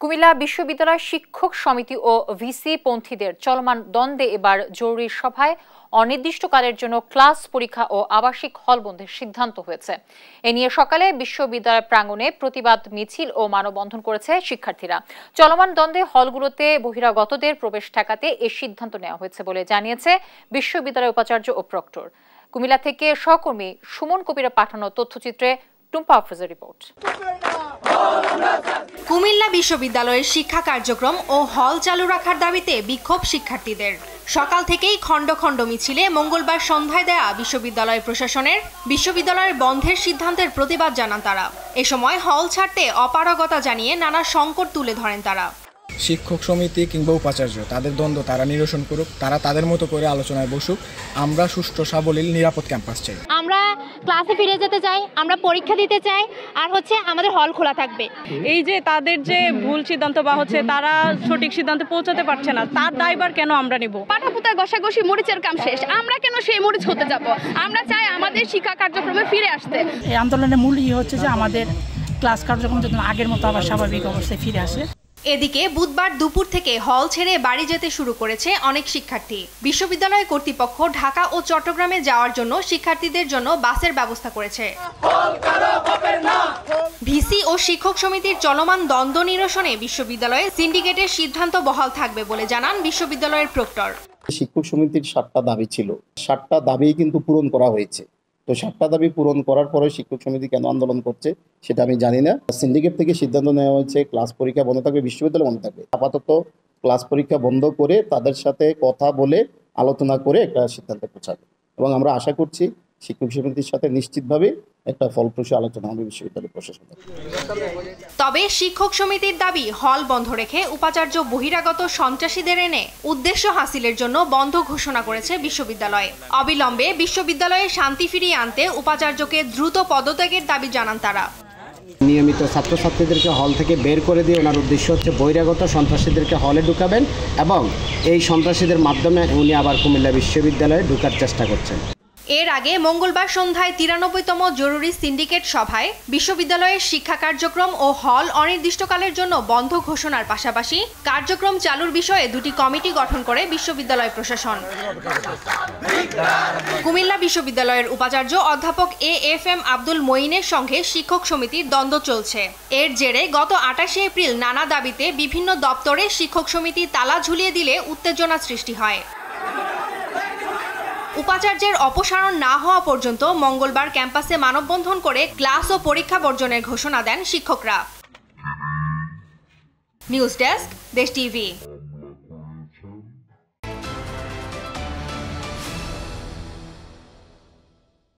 কুমিল্লা বিশ্ববিদ্যালয় শিক্ষক সমিতি ও ভিসি পন্থীদের চলমান দ্বন্দ্বে এবার জরুরি সভায় অনির্দিষ্টকালের জন্য ক্লাস পরীক্ষা ও আবাসিক হল বন্ধের সিদ্ধান্ত হয়েছে। এ নিয়ে সকালে বিশ্ববিদ্যালয় প্রাঙ্গণে প্রতিবাদ মিছিল ও মানববন্ধন করেছে শিক্ষার্থীরা। চলমান দ্বন্দ্বে হলগুলোতে বহিরাগতদের প্রবেশ ঠেকাতে এ সিদ্ধান্ত নেওয়া হয়েছে বলে জানিয়েছে বিশ্ববিদ্যালয় উপাচার্য ও প্রক্টর। কুমিল্লা থেকে সহকর্মী সুমন কবিরের পাঠানো তথ্যচিত্রে টুম্পা আফরোজের রিপোর্ট। কুমিল্লা বিশ্ববিদ্যালয়ের শিক্ষা কার্যক্রম ও হল চালু রাখার দাবিতে বিক্ষোভ শিক্ষার্থীদের। সকাল থেকেই খণ্ড খণ্ড মিছিলে মঙ্গলবার সন্ধ্যায় দেয়া বিশ্ববিদ্যালয় প্রশাসনের বিশ্ববিদ্যালয়ের বন্ধের সিদ্ধান্তের প্রতিবাদ জানান তারা। এ সময় হল ছাড়তে অপারগতা জানিয়ে নানা সংকট তুলে ধরেন তারা। শিক্ষক সমিতি কিংবা উপাচার্য তাদের দ্বন্দ্ব তারা নিরসন করুক, তারা তাদের মতো করে আলোচনায় বসুক। আমরা সুষ্ঠু সাবলীল নিরাপদ ক্যাম্পাস চাই। আমরা ক্লাসে ফিরে যেতে চাই, আমরা পরীক্ষা দিতে চাই, আর আমাদের হল খোলা থাকবে। এই যে তাদের যে ভুল সিদ্ধান্ত বা তারা সঠিক সিদ্ধান্তে পৌঁছাতে পারছে না, তার দায়ভার কেন আমরা নিব? পাঠাপুতায় ঘষাঘষি মরিচের কাম শেষ, আমরা কেন সেই মরিচ হতে যাব? আমরা চাই আমাদের শিক্ষা কার্যক্রমে ফিরে আসতে। এই আন্দোলনের মূল হচ্ছে যে আমাদের ক্লাস কার্যক্রম যেন আগের মতো আবার স্বাভাবিক অবস্থায় ফিরে আসে। এদিকে বুধবার দুপুর থেকে হল ছেড়ে বাড়ি যেতে শুরু করেছে অনেক শিক্ষার্থী। বিশ্ববিদ্যালয় কর্তৃপক্ষ ঢাকা ও চট্টগ্রামে যাওয়ার জন্য শিক্ষার্থীদের জন্য বাসের ব্যবস্থা করেছে। ভিসি ও শিক্ষক সমিতির চলমান দ্বন্দ্ব নিরসনে বিশ্ববিদ্যালয়ে সিন্ডিকেটের সিদ্ধান্ত বহাল থাকবে বলে জানান বিশ্ববিদ্যালয়ের প্রক্টর। শিক্ষক সমিতির 7টা দাবি ছিল, 7টা দাবি কিন্তু পূরণ করা হয়েছে। তো 7টা দাবি পূরণ করার পরে শিক্ষক সমিতি কেন আন্দোলন করছে সেটা আমি জানি না। সিন্ডিকেট থেকে সিদ্ধান্ত নেওয়া হয়েছে ক্লাস পরীক্ষা বন্ধ থাকবে, বিশ্ববিদ্যালয় বন্ধ থাকবে। আপাতত ক্লাস পরীক্ষা বন্ধ করে তাদের সাথে কথা বলে আলোচনা করে একটা সিদ্ধান্তে পৌঁছাবে এবং আমরা আশা করছি শিক্ষক সমিতির সাথে নিশ্চিতভাবে একটা ফলপ্রসূ আলোচনা হবে বিশ্ববিদ্যালয় প্রশাসন। তবে শিক্ষক সমিতির দাবি হল বন্ধ রেখে উপাচার্য বহিরাগত সন্ত্রাসীদের এনে উদ্দেশ্য হাসিলের জন্য বন্ধ ঘোষণা করেছে বিশ্ববিদ্যালয়। অবিলম্বে বিশ্ববিদ্যালয়ে শান্তি ফিরিয়ে আনতে উপাচার্যকে দ্রুত পদত্যাগের দাবি জানান তারা। নিয়মিত ছাত্রছাত্রীদেরকে হল থেকে বের করে দিয়ে ওনার উদ্দেশ্য হচ্ছে বহিরাগত সন্ত্রাসীদেরকে হলে ঢুকাবেন এবং এই সন্ত্রাসীদের মাধ্যমে উনি আবার কুমিল্লা বিশ্ববিদ্যালয়ে ঢুকার চেষ্টা করছেন। এর আগে মঙ্গলবার সন্ধ্যায় 93তম জরুরি সিন্ডিকেট সভায় বিশ্ববিদ্যালয়ের শিক্ষা কার্যক্রম ও হল অনির্দিষ্টকালের জন্য বন্ধ ঘোষণার পাশাপাশি কার্যক্রম চালুর বিষয়ে 2টি কমিটি গঠন করে বিশ্ববিদ্যালয় প্রশাসন। কুমিল্লা বিশ্ববিদ্যালয়ের উপাচার্য অধ্যাপক AFM আব্দুল মঈনের সঙ্গে শিক্ষক সমিতির দ্বন্দ্ব চলছে। এর জেরে গত 28 এপ্রিল নানা দাবিতে বিভিন্ন দপ্তরে শিক্ষক সমিতি তালা ঝুলিয়ে দিলে উত্তেজনা সৃষ্টি হয়। উপাচার্যের অপসারণ না হওয়া পর্যন্ত মঙ্গলবার ক্যাম্পাসে মানববন্ধন করে ক্লাস ও পরীক্ষা বর্জনের ঘোষণা দেন শিক্ষকরা। নিউজ ডেস্ক, দেশ টিভি।